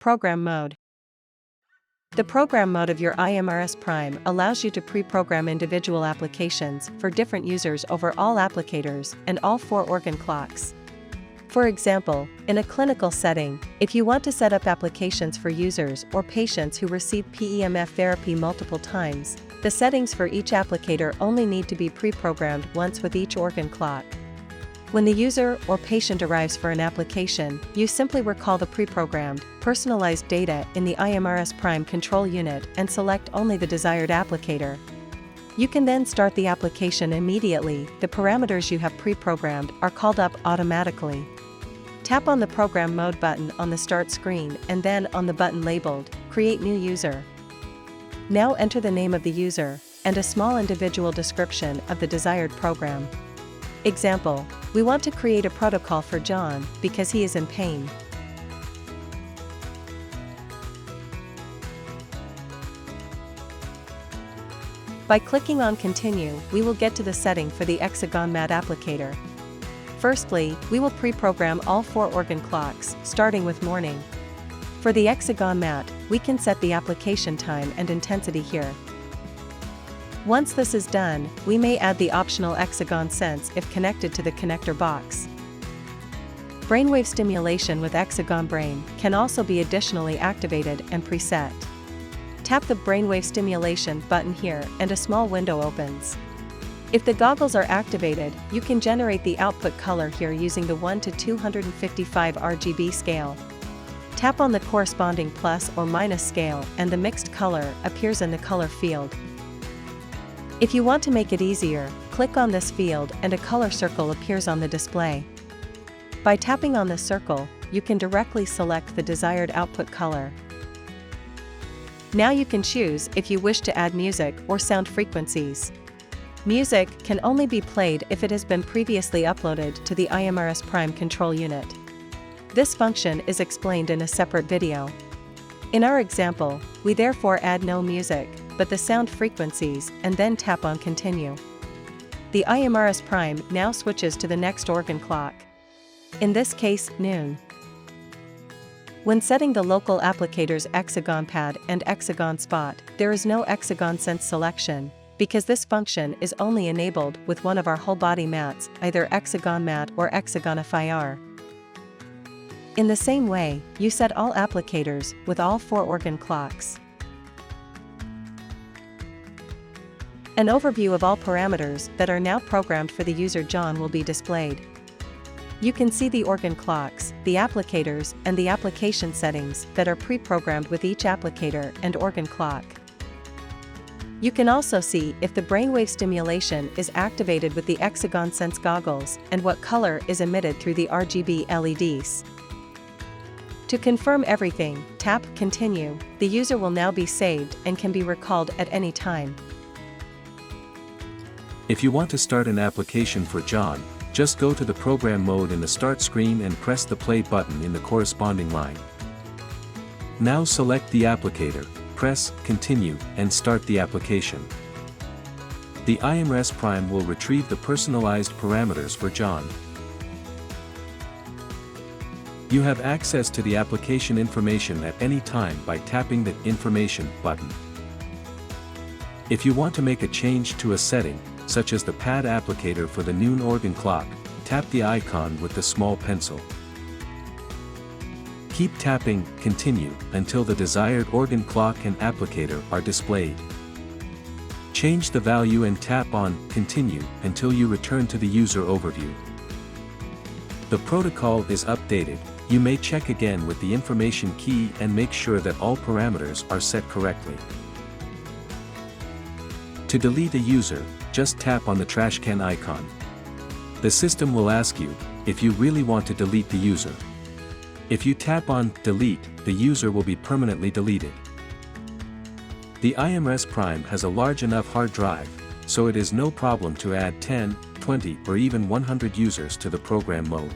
Program mode. The program mode of your iMRS Prime allows you to pre-program individual applications for different users over all applicators and all 4 organ clocks. For example, in a clinical setting, if you want to set up applications for users or patients who receive PEMF therapy multiple times, the settings for each applicator only need to be pre-programmed once with each organ clock. When the user or patient arrives for an application, you simply recall the pre-programmed, personalized data in the iMRS Prime control unit and select only the desired applicator. You can then start the application immediately. The parameters you have pre-programmed are called up automatically. Tap on the Program Mode button on the Start screen and then on the button labeled Create New User. Now enter the name of the user and a small individual description of the desired program. Example: we want to create a protocol for John because he is in pain. By clicking on Continue, we will get to the setting for the Hexagon mat applicator. Firstly, we will pre-program all 4 organ clocks, starting with morning. For the Hexagon mat, we can set the application time and intensity here. Once this is done, we may add the optional Hexagon sense if connected to the connector box. Brainwave stimulation with Hexagon Brain can also be additionally activated and preset. Tap the Brainwave stimulation button here and a small window opens. If the goggles are activated, you can generate the output color here using the 1 to 255 RGB scale. Tap on the corresponding plus or minus scale and the mixed color appears in the color field. If you want to make it easier, click on this field and a color circle appears on the display. By tapping on the circle, you can directly select the desired output color. Now you can choose if you wish to add music or sound frequencies. Music can only be played if it has been previously uploaded to the iMRS Prime control unit. This function is explained in a separate video. In our example, we therefore add no music, but the sound frequencies, and then tap on Continue. The iMRS Prime now switches to the next organ clock. In this case, noon. When setting the local applicator's Hexagon pad and Hexagon spot, there is no Hexagon sense selection, because this function is only enabled with one of our whole body mats, either Hexagon mat or Hexagon FIR. In the same way, you set all applicators with all 4 organ clocks. An overview of all parameters that are now programmed for the user John will be displayed. You can see the organ clocks, the applicators, and the application settings that are pre-programmed with each applicator and organ clock. You can also see if the brainwave stimulation is activated with the Hexagon Sense goggles and what color is emitted through the RGB LEDs. To confirm everything, tap Continue. The user will now be saved and can be recalled at any time. If you want to start an application for John, just go to the program mode in the Start screen and press the play button in the corresponding line. Now select the applicator, press Continue, and start the application. The iMRS Prime will retrieve the personalized parameters for John. You have access to the application information at any time by tapping the Information button. If you want to make a change to a setting, such as the pad applicator for the noon organ clock, tap the icon with the small pencil. Keep tapping Continue until the desired organ clock and applicator are displayed. Change the value and tap on Continue until you return to the user overview. The protocol is updated. You may check again with the information key and make sure that all parameters are set correctly. To delete a user, just tap on the trash can icon. The system will ask you if you really want to delete the user. If you tap on Delete, the user will be permanently deleted. The iMRS Prime has a large enough hard drive, so it is no problem to add 10, 20, or even 100 users to the program mode.